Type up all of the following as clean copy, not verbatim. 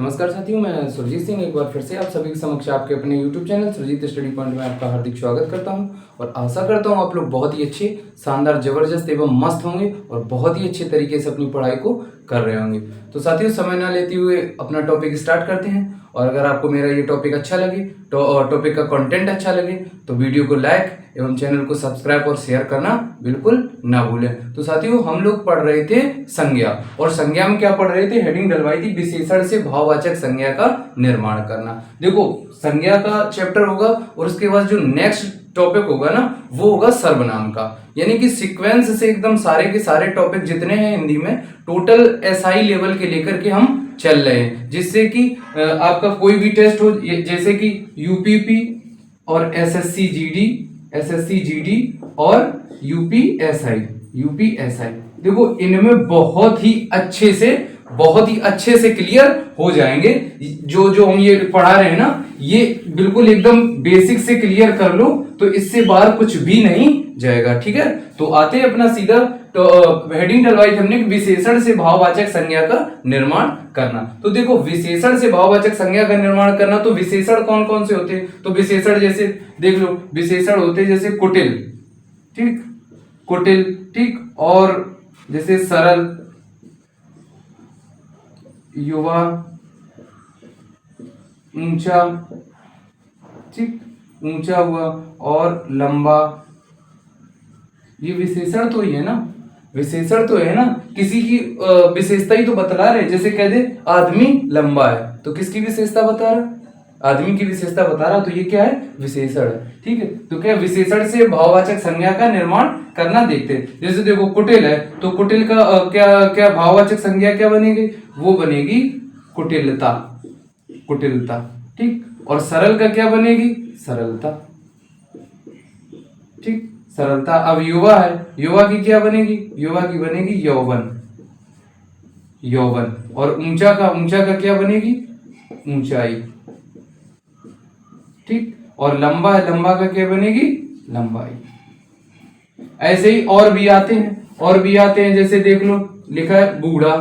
नमस्कार साथियों, मैं सुरजीत सिंह एक बार फिर से आप सभी के समक्ष आपके अपने YouTube channel Surjeet study point में आपका हार्दिक स्वागत करता हूं और आशा करता हूं आप लोग बहुत ही अच्छे, शानदार, जबरदस्त एवं मस्त होंगे और बहुत ही अच्छे तरीके से अपनी पढ़ाई को कर रहे होंगे। तो साथियों, समय ना लेते हुए अपना टॉपिक स्टार्ट करते हैं। और अगर आपको मेरा ये टॉपिक अच्छा लगे तो टॉपिक का कंटेंट अच्छा लगे तो वीडियो को लाइक एवं चैनल को सब्सक्राइब और शेयर करना बिल्कुल ना भूलें। तो साथियों, हम लोग पढ़ रहे थे संज्ञा, और संज्ञा में क्या पढ़ रहे थे? हेडिंग डलवाई थी विशेषण से भाववाचक संज्ञा का निर्माण करना। देखो, संज्ञा का चैप्टर होगा और उसके बाद जो नेक्स्ट टॉपिक होगा ना, वो होगा सर्वनाम का। यानी कि सीक्वेंस से एकदम सारे के सारे टॉपिक जितने हैं हिंदी में, टोटल एसआई लेवल के लेकर के हम चल रहे हैं, जिससे कि आपका कोई भी टेस्ट हो, जैसे कि यूपीपी और एसएससी जीडी और यूपीएसआई। देखो, इनमें बहुत ही अच्छे से क्लियर हो जाएंगे। जो हम ये पढ़ा रहे हैं ना, ये बिल्कुल एकदम बेसिक से क्लियर कर लो तो इससे बाहर कुछ भी नहीं जाएगा। ठीक है, तो आते हैं अपना सीधा। तो हेडिंग डलवाई थी हमने विशेषण से भाववाचक संज्ञा का निर्माण करना। तो देखो, विशेषण से भाववाचक संज्ञा का निर्माण करना, तो विशेषण कौन कौन से होते हैं? तो विशेषण जैसे देख लो, विशेषण होते हैं जैसे कुटिल, ठीक, और जैसे सरल, युवा, ऊंचा, ठीक, ऊंचा हुआ और लंबा। ये विशेषण तो ही है ना, किसी की विशेषता ही तो बतला रहे। जैसे कह दे आदमी लंबा है, तो किसकी विशेषता बता रहा? आदमी की विशेषता बता रहा, तो ये क्या है? विशेषण है। ठीक है, तो क्या विशेषण से भाववाचक संज्ञा का निर्माण करना देखते हैं। जैसे देखो, कुटिल है, तो कुटिल का क्या भाववाचक संज्ञा क्या बनेगी? वो बनेगी कुटिलता। ठीक, और सरल का क्या बनेगी? सरलता। ठीक, सरलता। अब युवा है, युवा की क्या बनेगी? युवा की बनेगी यौवन। और ऊंचा का क्या बनेगी? ऊंचाई। ठीक, और लंबा है, लंबा का क्या बनेगी? लंबाई। ऐसे ही और भी आते हैं, जैसे देख लो, लिखा है बूढ़ा,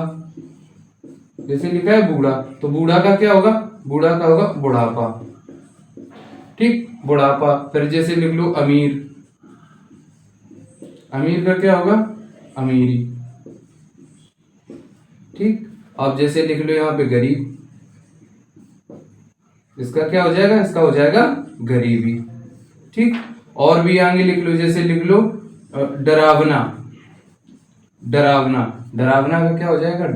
तो बूढ़ा का क्या होगा? बूढ़ा का होगा बुढ़ापा। ठीक, बुढ़ापा। फिर जैसे लिख लो अमीर का क्या होगा? अमीरी। ठीक, अब जैसे लिख लो यहाँ पे गरीब, इसका क्या हो जाएगा? इसका हो जाएगा गरीबी। ठीक, और भी आगे लिख लो, जैसे लिख लो डरावना का क्या हो जाएगा?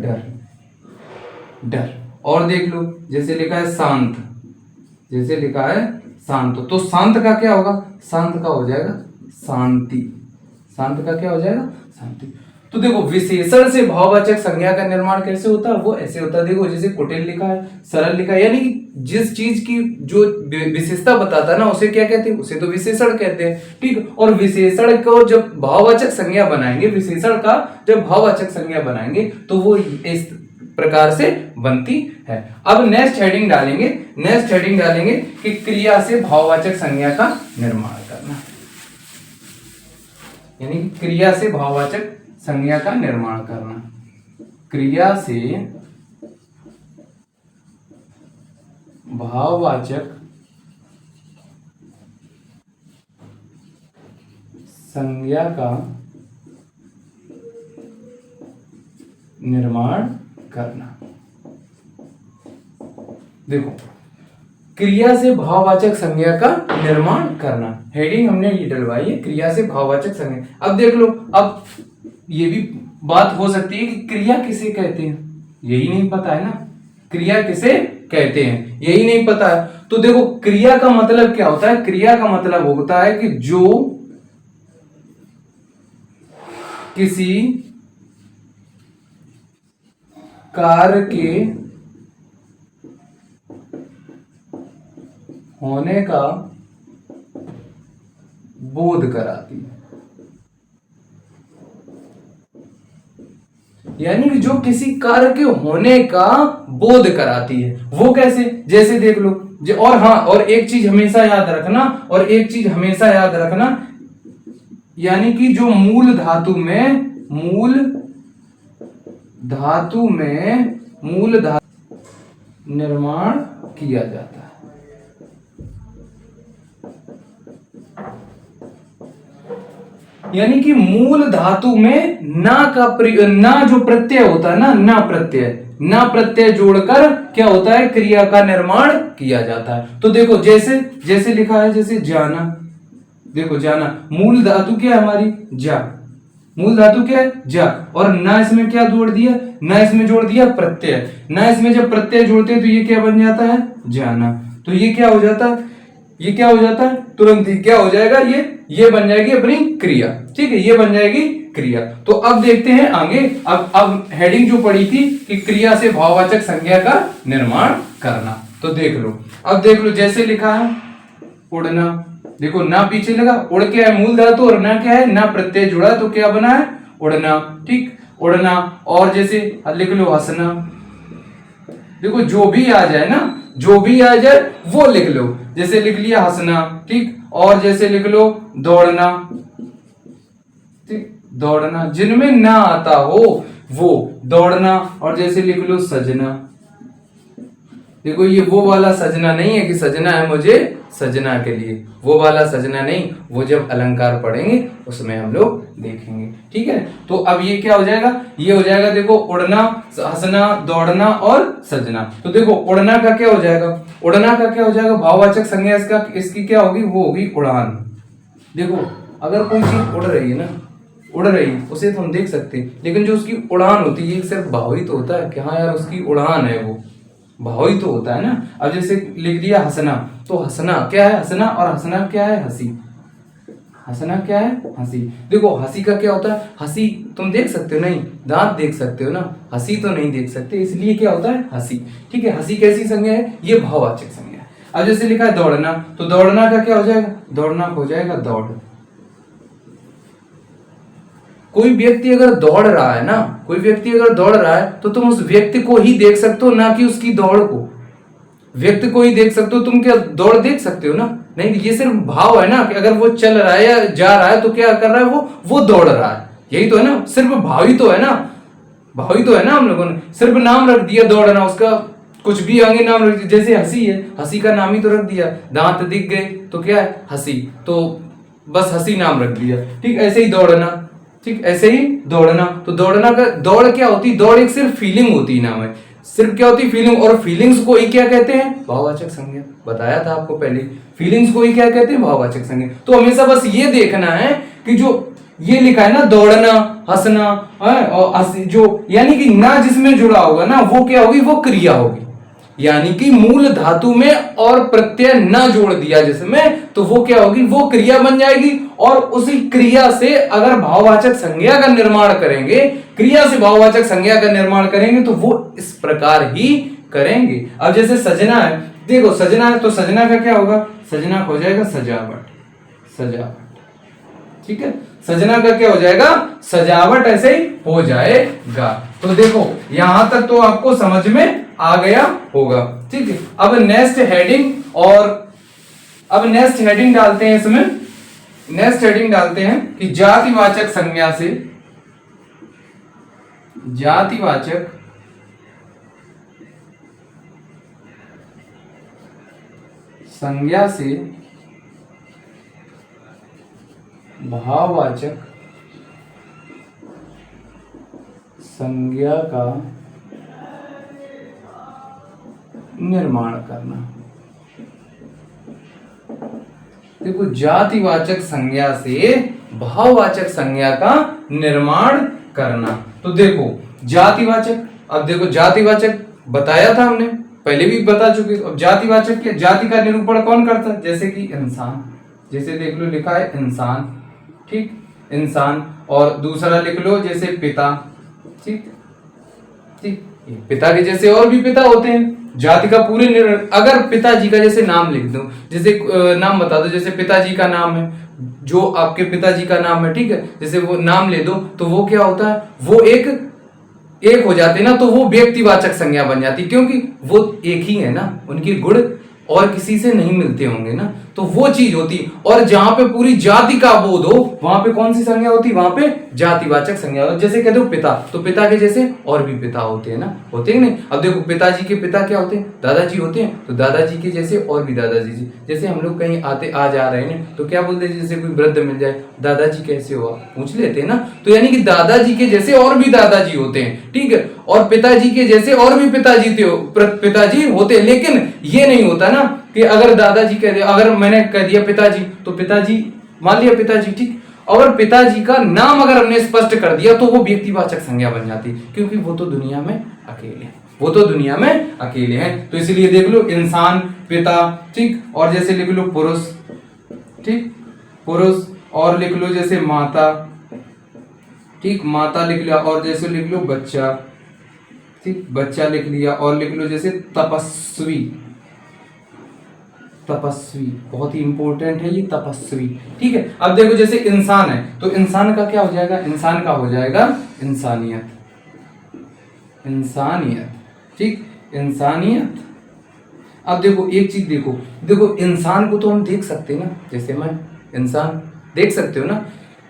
डर। और देख लो, जैसे लिखा है शांत, तो शांत का क्या होगा? शांत का हो जाएगा शांति। तो देखो, विशेषण से भाववाचक संज्ञा का निर्माण कैसे होता है? वो ऐसे होता है। देखो, जैसे कुटिल लिखा है, सरल लिखा है, यानी जिस चीज की जो विशेषता बताता है ना, उसे क्या कहते हैं? उसे तो विशेषण कहते हैं। ठीक, और विशेषण को जब भाववाचक संज्ञा बनाएंगे, तो वो इस प्रकार से बनती है। अब नेक्स्ट हेडिंग डालेंगे कि क्रिया से भाववाचक संज्ञा का निर्माण करना, यानी क्रिया से भाववाचक संज्ञा का निर्माण करना। क्रिया से भाववाचक संज्ञा का निर्माण करना। देखो, क्रिया से भाववाचक संज्ञा का निर्माण करना, हेडिंग हमने ये डलवाई है, क्रिया से भाववाचक संज्ञा। अब देख लो, अब ये भी बात हो सकती है कि क्रिया किसे कहते हैं, यही नहीं पता है ना। क्रिया किसे कहते हैं यही नहीं पता है, तो देखो, क्रिया का मतलब क्या होता है? क्रिया का मतलब होता है कि जो किसी कार्य के होने का बोध कराती है। यानी कि जो किसी कार्य के होने का बोध कराती है। वो कैसे? जैसे देख लो, और एक चीज हमेशा याद रखना, यानी कि जो मूल धातु निर्माण किया जाता है। यानी कि मूल धातु में ना जो प्रत्यय होता है ना प्रत्यय जोड़कर क्या होता है, क्रिया का निर्माण किया जाता है। तो देखो जैसे जैसे लिखा है, जैसे जाना, देखो जाना मूल धातु क्या है हमारी, जा, मूल धातु क्या है, जा, और ना इसमें क्या जोड़ दिया, ना इसमें जोड़ दिया प्रत्यय, ना इसमें जब प्रत्यय जोड़ते हैं तो ये क्या बन जाता है, जाना। तो ये क्या हो जाता है, ये क्या हो जाता है, तुरंत ही क्या हो जाएगा, ये बन जाएगी अपनी क्रिया। ठीक है, ये बन जाएगी क्रिया। तो अब देखते हैं आगे। अब हेडिंग जो पड़ी थी कि क्रिया से भाववाचक संज्ञा का निर्माण करना, तो देख लो। अब देख लो जैसे लिखा है उड़ना, देखो ना पीछे लगा, उड़ क्या है मूल धातु, और ना क्या है, ना प्रत्यय जुड़ा, तो क्या बना है, उड़ना। ठीक, उड़ना। और जैसे लिख लो हंसना, देखो जो भी आ जाए ना, जो भी आ जाए वो लिख लो। जैसे लिख लिया हंसना, ठीक, और जैसे लिख लो दौड़ना, ठीक, दौड़ना, जिनमें ना आता हो वो दौड़ना। और जैसे लिख लो सजना, देखो ये वो वाला सजना नहीं है कि सजना है मुझे सजना के लिए, वो वाला सजना नहीं, वो जब अलंकार पढ़ेंगे उसमें हम लोग देखेंगे। ठीक है, तो अब ये क्या हो जाएगा, ये हो जाएगा देखो उड़ना, हंसना, दौड़ना और सजना। तो देखो उड़ना का क्या हो जाएगा, उड़ना का क्या हो जाएगा, भाववाचक संज्ञा इसकी क्या होगी, वो होगी उड़ान। देखो अगर कोई चीज उड़ रही है ना, उड़ रही है उसे तो हम देख सकते हैं, लेकिन जो उसकी उड़ान होती है सिर्फ भाव ही तो होता है कि हाँ यार उसकी उड़ान है, वो भाव ही तो होता है ना। अब जैसे लिख दिया हंसना, तो हंसना क्या है, हंसना, और हंसना क्या है, हंसी। हंसना क्या है, हंसी। देखो हंसी का क्या होता है, हंसी तुम देख सकते हो नहीं, दांत देख सकते हो ना, हंसी तो नहीं देख सकते, इसलिए क्या होता है हंसी। ठीक है, हंसी कैसी संज्ञा है, ये भाववाचक संज्ञा है। अब जैसे लिखा है दौड़ना, तो दौड़ना का क्या हो जाएगा, दौड़ना हो जाएगा दौड़। कोई व्यक्ति अगर दौड़ रहा है ना, कोई व्यक्ति अगर दौड़ रहा है तो तुम उस व्यक्ति को ही देख सकते हो, ना कि उसकी दौड़ को। व्यक्ति को ही देख सकते हो, तुम क्या दौड़ देख सकते हो ना, नहीं। ये सिर्फ भाव है ना कि अगर वो चल रहा है या जा रहा है तो क्या कर रहा है, वो दौड़ रहा है, यही तो है ना, सिर्फ भाव ही तो है ना, भाव ही तो है ना। हम लोगों ने सिर्फ नाम रख दिया दौड़ना, उसका कुछ भी आगे नाम रख दिया। जैसे हंसी है, हंसी का नाम ही तो रख दिया, दांत दिख गए तो क्या है हंसी, तो बस हंसी नाम रख दिया। ठीक, ऐसे ही दौड़ना, ठीक, ऐसे ही दौड़ना। तो दौड़ना का दौड़ क्या होती, दौड़ एक सिर्फ फीलिंग होती है, नाम है सिर्फ क्या होती, फीलिंग। और फीलिंग्स को ही क्या कहते हैं, भाववाचक संज्ञा। बताया था आपको पहले, फीलिंग्स को ही क्या कहते हैं, भाववाचक संज्ञा। तो हमेशा बस ये देखना है कि जो ये लिखा है ना, दौड़ना, हंसना, और जो यानी कि ना जिसमें जुड़ा होगा ना, वो क्या होगी, वो क्रिया होगी। यानी कि मूल धातु में और प्रत्यय न जोड़ दिया जिसमें, तो वो क्या होगी, वो क्रिया बन जाएगी। और उसी क्रिया से अगर भाववाचक संज्ञा का निर्माण करेंगे, क्रिया से भाववाचक संज्ञा का निर्माण करेंगे, तो वो इस प्रकार ही करेंगे। अब जैसे सजना है, देखो सजना है, तो सजना का क्या होगा, सजना हो जाएगा सजावट, सजावट। ठीक है, सजना का क्या हो जाएगा, सजावट, ऐसे ही हो जाएगा। तो देखो यहां तक तो आपको समझ में आ गया होगा। ठीक है, अब नेक्स्ट हेडिंग, और अब नेक्स्ट हेडिंग डालते हैं इसमें, नेक्स्ट हेडिंग डालते हैं कि जातिवाचक संज्ञा से, जातिवाचक संज्ञा से भाववाचक संज्ञा का निर्माण करना। देखो जातिवाचक संज्ञा से भाववाचक संज्ञा का निर्माण करना। तो देखो जातिवाचक, अब देखो जातिवाचक बताया था हमने, पहले भी बता चुके। अब जातिवाचक क्या, जाति का निरूपण कौन करता है, जैसे कि इंसान, जैसे देख लो लिखा है इंसान, ठीक, इंसान। और दूसरा लिख लो जैसे पिता, ठीक, ठीक, पिता के जैसे और भी पिता होते हैं। जाति का पूरे अगर पिताजी का जैसे नाम लिख दो, जैसे नाम बता दो, जैसे पिताजी का नाम है, जो आपके पिताजी का नाम है, ठीक है, जैसे वो नाम ले दो, तो वो क्या होता है, वो एक हो जाते ना, तो वो व्यक्तिवाचक संज्ञा बन जाती, क्योंकि वो एक ही है ना, उनके गुण और किसी से नहीं मिलते होंगे ना, तो वो चीज होती। और जहां पे पूरी जाति का बोध हो वहां पे कौन सी संज्ञा होती, वहां पे जातिवाचक संज्ञा होती। जैसे कहते हो पिता, तो पिता के जैसे और भी पिता होते हैं ना, होते हैं नहीं। अब देखो पिताजी के पिता क्या होते हैं, दादाजी होते हैं, तो दादाजी के जैसे और भी दादाजी जी। जैसे हम लोग कहीं आते आ जा रहे हैं तो क्या बोलते हैं, जैसे कोई वृद्ध मिल जाए, दादाजी कैसे हो आप पूछ लेते हैं ना, तो यानी कि दादाजी के जैसे और भी दादाजी होते हैं, ठीक है। और पिताजी के जैसे और भी पिताजी होते हैं। लेकिन ये नहीं होता ना कि अगर दादाजी कह दिया, अगर मैंने कह दिया पिताजी, तो पिताजी मान लिया पिताजी, ठीक। और पिताजी का नाम अगर हमने स्पष्ट कर दिया तो वो व्यक्तिवाचक संज्ञा बन जाती, क्योंकि वो तो दुनिया में अकेले हैं, वो तो दुनिया में अकेले हैं। तो इसलिए देख लो इंसान, पिता, ठीक। और जैसे लिख लो पुरुष, ठीक, पुरुष। और लिख लो जैसे माता, ठीक, माता लिख लिया। और जैसे लिख लो बच्चा, ठीक, बच्चा लिख लिया। और लिख लो जैसे तपस्वी, तपस्वी बहुत ही इंपॉर्टेंट है ये तपस्वी, ठीक है। अब देखो जैसे इंसान है, तो इंसान का क्या हो जाएगा, इंसान का हो जाएगा इंसानियत, इंसानियत, ठीक, इंसानियत। अब देखो एक चीज देखो, देखो इंसान को तो हम देख सकते हैं ना, जैसे मैं इंसान देख सकते हो ना,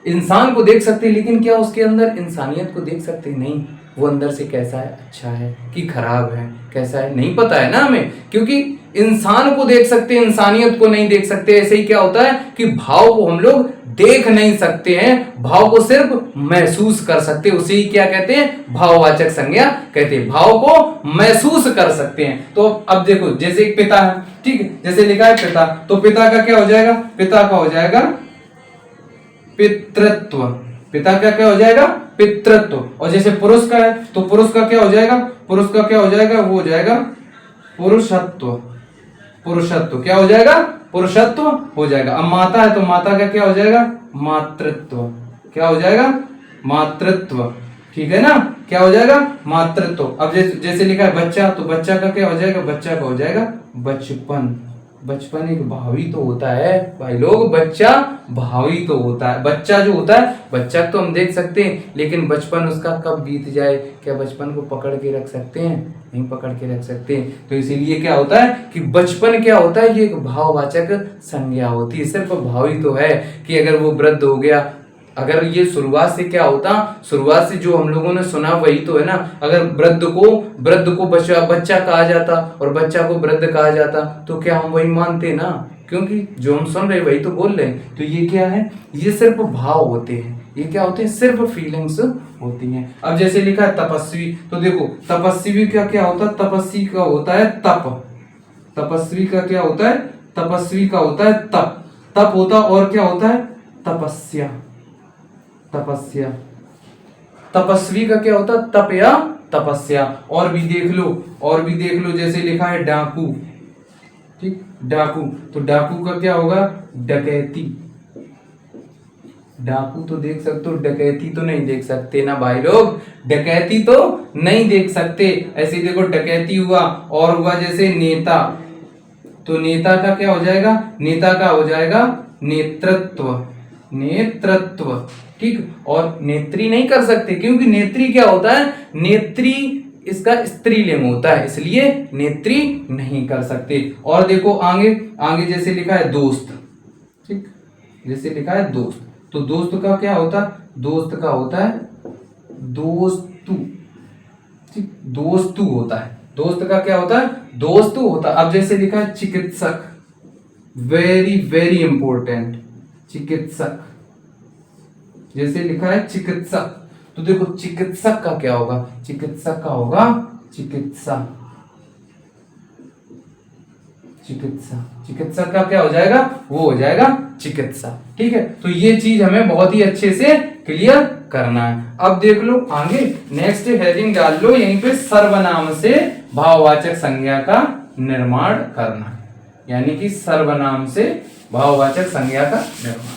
इंसान को देख सकते हैं, लेकिन क्या उसके अंदर इंसानियत को देख सकते हैं, नहीं। वो अंदर से कैसा है, अच्छा है कि खराब है, कैसा है नहीं पता है ना हमें, क्योंकि इंसान को देख सकते हैं, इंसानियत को नहीं देख सकते। ऐसे ही क्या होता है कि भाव को हम लोग देख नहीं सकते हैं, भाव को सिर्फ महसूस कर सकते हैं, उसे ही क्या कहते हैं, भाववाचक संज्ञा कहते हैं। भाव को महसूस कर सकते हैं। तो अब देखो जैसे एक पिता है, ठीक है, जैसे लिखा है पिता, तो पिता का क्या हो जाएगा, पिता का हो जाएगा पितृत्व, पिता का क्या हो जाएगा, पितृत्व। और जैसे पुरुष का है, तो पुरुष का क्या हो जाएगा, पुरुष का क्या हो जाएगा, वो हो जाएगा पुरुषत्व, पुरुषत्व क्या हो जाएगा, पुरुषत्व हो जाएगा। अब माता है, तो माता का क्या हो जाएगा, मातृत्व, क्या हो जाएगा, मातृत्व, ठीक है ना, क्या हो जाएगा, मातृत्व। अब जैसे लिखा है बच्चा, तो बच्चा का क्या हो जाएगा, बच्चा का हो जाएगा बचपन। बचपन एक भावी तो होता है भाई लोग, बच्चा भावी तो होता है। बच्चा जो होता है, बच्चा तो हम देख सकते हैं, लेकिन बचपन उसका कब बीत जाए, क्या बचपन को पकड़ के रख सकते हैं, नहीं पकड़ के रख सकते। तो इसीलिए क्या होता है कि बचपन क्या होता है, ये एक भाववाचक संज्ञा होती है। सिर्फ भावी तो है कि अगर वो वृद्ध हो गया, अगर ये शुरुआत से क्या होता, शुरुआत से जो हम लोगों ने सुना वही तो है ना। अगर वृद्ध को बच्चा कहा जाता और बच्चा को वृद्ध कहा जाता, तो क्या हम वही मानते ना, क्योंकि जो हम सुन रहे वही तो बोल रहे हैं। तो ये क्या है, ये सिर्फ भाव होते हैं, ये क्या होते हैं, सिर्फ फीलिंग्स होती हैं। अब जैसे लिखा है तपस्वी, तो देखो तपस्वी का क्या होता है, तपस्वी का होता है तप, तपस्वी का क्या होता है, तपस्वी का होता है तप, तप होता। और क्या होता है, तपस्या, तपस्या, तपस्वी का क्या होता है, तप या तपस्या। और भी देख लो, और भी देख लो, जैसे लिखा है डाकू, ठीक, डाकू, तो डाकू का क्या होगा, डकैती। डाकू तो देख सकते हो, डकैती तो नहीं देख सकते ना भाई लोग, डकैती तो नहीं देख सकते। ऐसे देखो डकैती हुआ, और हुआ जैसे नेता, तो नेता का क्या हो जाएगा, नेता का हो जाएगा नेतृत्व, नेतृत्व, ठीक। और नेत्री नहीं कर सकते, क्योंकि नेत्री क्या होता है, नेत्री इसका स्त्रीलिंग होता है, इसलिए नेत्री नहीं कर सकते। और देखो आगे, आगे जैसे लिखा है दोस्त, ठीक, जैसे लिखा है दोस्त, तो दोस्त का क्या होता है, दोस्त का होता है दोस्तु, ठीक, दोस्तु होता है, दोस्त का क्या होता है, दोस्तु होता है। अब जैसे लिखा है चिकित्सक, वेरी वेरी इंपॉर्टेंट, चिकित्सक, जैसे लिखा है चिकित्सक, तो देखो चिकित्सक का क्या होगा, चिकित्सक का होगा चिकित्सा, चिकित्सा, चिकित्सक का क्या हो जाएगा, वो हो जाएगा चिकित्सा, ठीक है। तो ये चीज हमें बहुत ही अच्छे से क्लियर करना है। अब देख लो आगे, नेक्स्ट हेडिंग डाल लो यहीं पे, सर्वनाम से भाववाचक संज्ञा का निर्माण करना, यानी कि सर्वनाम से भाववाचक संज्ञा का निर्माण करना।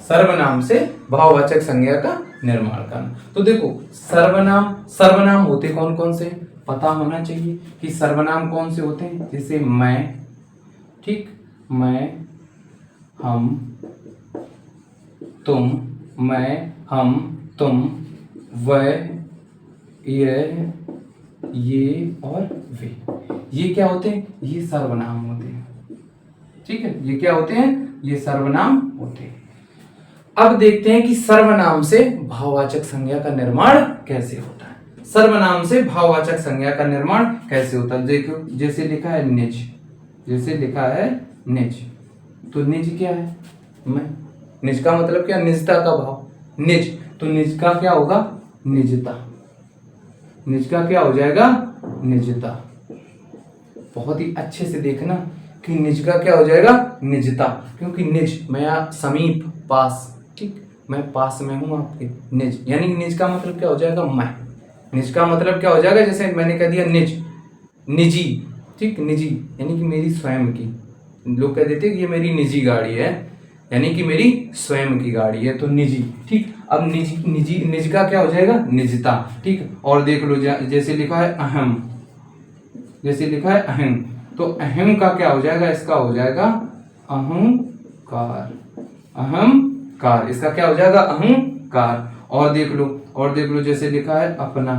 सर्वनाम से भाववाचक संज्ञा का निर्माण करना। तो देखो सर्वनाम, सर्वनाम होते कौन कौन से, पता होना चाहिए कि सर्वनाम कौन से होते हैं। जैसे मैं, ठीक, मैं, हम, तुम, मैं, हम, तुम, वह, यह, ये और वे। ये क्या होते हैं? ये सर्वनाम होते हैं। ठीक है, ये क्या होते हैं? ये सर्वनाम होते हैं। अब देखते हैं कि सर्वनाम से भाववाचक संज्ञा का निर्माण कैसे होता है। सर्वनाम से भाववाचक संज्ञा का निर्माण कैसे होता है? देखो, जैसे लिखा है निज, जैसे लिखा है निज, तो निज क्या है? मैं। निज का मतलब क्या? निजता का भाव। निज, तो निज का क्या होगा? निजता। निज का क्या हो जाएगा? निजता। बहुत ही अच्छे से देखना कि निज का क्या हो जाएगा? निजता, क्योंकि निज मैं समीप, पास। ठीक, मैं पास में हूं आपके। निज यानी निज का मतलब क्या हो जाएगा? मैं। निज का मतलब क्या हो जाएगा? जैसे मैंने कह दिया निज, निजी। ठीक, निजी यानी कि मेरी स्वयं की। लोग कह देते हैं कि ये मेरी निजी गाड़ी है, यानी कि मेरी स्वयं की गाड़ी है, तो निजी। ठीक, अब निजी, निजी, निज का क्या हो जाएगा? निजता। ठीक, और देख लो जैसे लिखा है अहम, जैसे लिखा है अहम, तो अहम का क्या हो जाएगा? इसका हो जाएगा अहंकार। अहंकार, इसका क्या हो जाएगा? अहंकार। और देख लो, और देख लो, जैसे लिखा है अपना,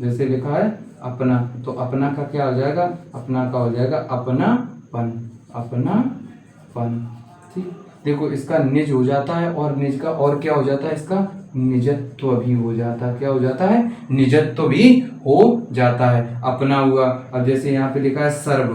जैसे लिखा है अपना, तो अपना का क्या हो जाएगा? अपना का हो जाएगा अपनापन। अपनापन। ठीक, देखो इसका निज हो जाता है, और निज का और क्या हो जाता है? इसका निजत्व भी हो जाता है। क्या हो जाता है? निजत्व भी हो जाता है। अपना हुआ। अब जैसे यहाँ पे लिखा है सर्व,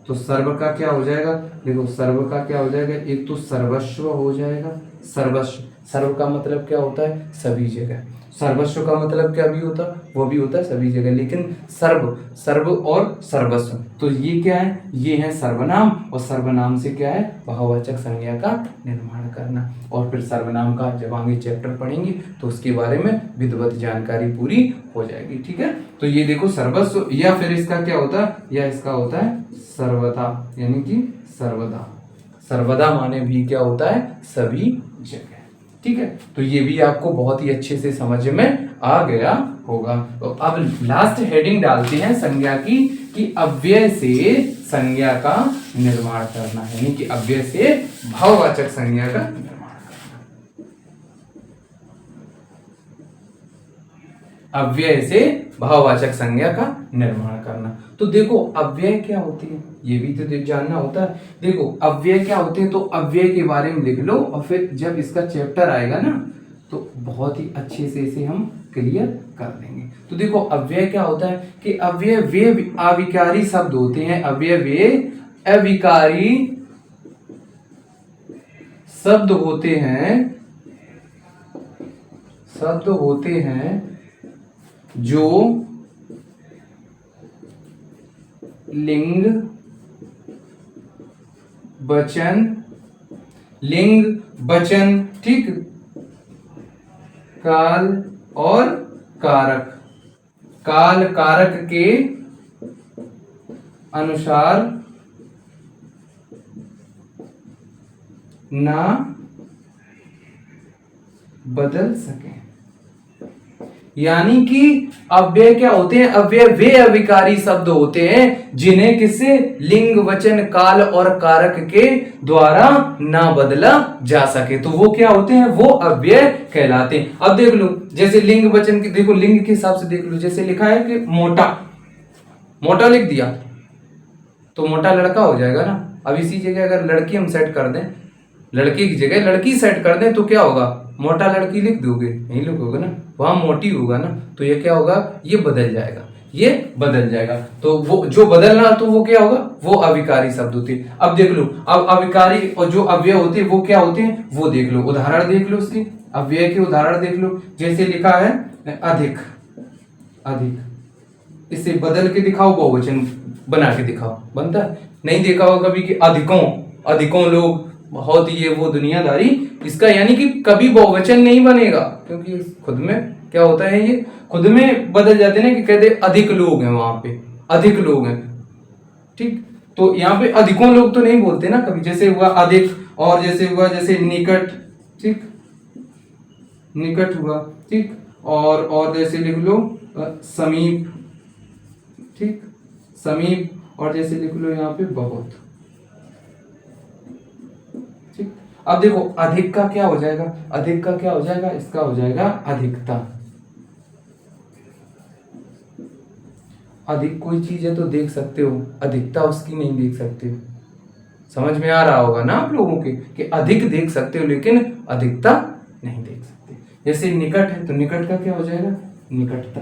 तो सर्व का क्या हो जाएगा? देखो सर्व का क्या हो जाएगा? एक तो सर्वस्व हो जाएगा। सर्वस्व, सर्व का मतलब क्या होता है? सभी जगह। सर्वस्व का मतलब क्या भी होता है? वो भी होता है सभी जगह। लेकिन सर्व, सर्व और सर्वस्व, तो ये क्या है? ये है सर्वनाम। और सर्वनाम से क्या है? भाववाचक संज्ञा का निर्माण करना। और फिर सर्वनाम का जब आगे चैप्टर पढ़ेंगे तो उसके बारे में विधिवत जानकारी पूरी हो जाएगी। ठीक है, तो ये देखो सर्वस्व, या फिर इसका क्या होता है? या इसका होता है सर्वदा, यानी कि सर्वदा। सर्वदा माने भी क्या होता है? सभी जगह। ठीक है, तो ये भी आपको बहुत ही अच्छे से समझ में आ गया होगा। तो अब लास्ट हेडिंग डालते हैं संज्ञा की, कि अव्यय से संज्ञा का निर्माण करना है, यानी कि अव्यय से भाववाचक संज्ञा का निर्माण करना। अव्यय से भाववाचक संज्ञा का निर्माण करना। तो देखो अव्यय क्या होती है, ये भी तो जानना होता है। देखो अव्यय क्या होते हैं, तो अव्यय के बारे में लिख लो, और फिर जब इसका चैप्टर आएगा ना तो बहुत ही अच्छे से इसे हम क्लियर कर देंगे। तो देखो अव्यय क्या होता है कि अव्यय वे अविकारी शब्द होते हैं। अव्यय वे अविकारी शब्द होते हैं, शब्द होते हैं जो लिंग, वचन, लिंग, वचन, ठीक, काल और कारक, काल कारक के अनुसार ना बदल सके। यानी कि अव्यय क्या होते हैं? अव्यय वे अविकारी शब्द होते हैं जिन्हें किससे? लिंग, वचन, काल और कारक के द्वारा ना बदला जा सके, तो वो क्या होते हैं? वो अव्यय कहलाते हैं। अब देख लो, जैसे लिंग वचन की, देखो लिंग के हिसाब से देख लो, जैसे लिखा है कि मोटा, मोटा लिख दिया तो मोटा लड़का हो जाएगा ना। अब इसी जगह अगर लड़की हम सेट कर दें, लड़के की जगह लड़की सेट कर दें, तो क्या होगा? मोटा लड़की लिख दोगे? नहीं लिखोगे ना, वहां मोटी होगा ना, तो ये क्या होगा? ये बदल जाएगा, ये बदल जाएगा। तो वो जो बदलना, तो वो क्या होगा? वो अविकारी शब्द होते हैं। अब देख लो, अब अविकारी और जो अव्यय होते हैं वो क्या होते हैं, वो देख लो, उदाहरण देख लो उसके, अव्यय के उदाहरण देख लो। जैसे लिखा है अधिक, अधिक, इसे बदल के दिखाओ, बहुवचन बना के दिखाओ, बनता है? नहीं देखा होगा कभी कि अधिकों, अधिकों लोग, बहुत ही ये वो दुनियादारी इसका, यानी कि कभी बहुवचन नहीं बनेगा, क्योंकि खुद में क्या होता है, ये खुद में बदल जाते हैं कि कहते अधिक लोग हैं, वहां पे अधिक लोग हैं। ठीक, तो यहाँ पे अधिकों लोग तो नहीं बोलते ना कभी, जैसे हुआ अधिक, और जैसे हुआ जैसे निकट, ठीक, निकट हुआ, ठीक, और जैसे लिख लो समीप, ठीक, समीप, और जैसे लिख लो यहाँ पे बहुत। ठीक, अब देखो अधिक का क्या हो जाएगा, अधिक का क्या हो जाएगा, इसका हो जाएगा अधिकता। अधिक कोई चीज है तो देख सकते हो, अधिकता उसकी नहीं देख सकते हो। समझ में आ रहा होगा ना आप लोगों के कि अधिक देख सकते हो लेकिन अधिकता नहीं देख सकते। जैसे निकट है तो निकट का क्या हो जाएगा, निकटता।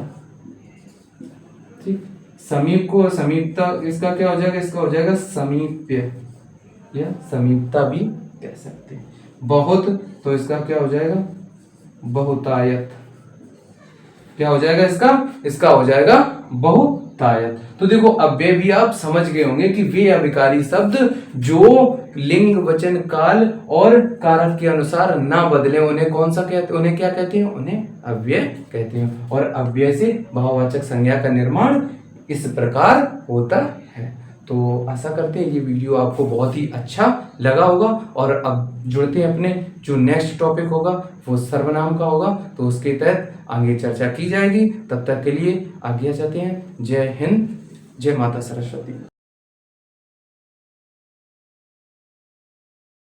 ठीक, समीप को समीपता, इसका क्या हो जाएगा, इसका हो जाएगा समीप्य या समीपता भी कह सकते हैं। बहुत तो इसका क्या हो जाएगा, बहुतायत। क्या हो जाएगा इसका, इसका हो जाएगा बहुतायत। तो देखो अव्यय भी आप समझ गए होंगे कि वे अभिकारी शब्द जो लिंग वचन काल और कारक के अनुसार ना बदले उन्हें कौन सा कहते, उन्हें क्या कहते हैं, उन्हें अव्यय कहते हैं। और अव्यय से भाववाचक संज्ञा का निर्माण इस प्रकार होता है। तो आशा करते हैं ये वीडियो आपको बहुत ही अच्छा लगा होगा। और अब जुड़ते हैं अपने जो नेक्स्ट टॉपिक होगा वो सर्वनाम का होगा, तो उसके तहत आगे चर्चा की जाएगी। तब तक के लिए आज्ञा चाहते हैं। जय हिंद, जय माता सरस्वती।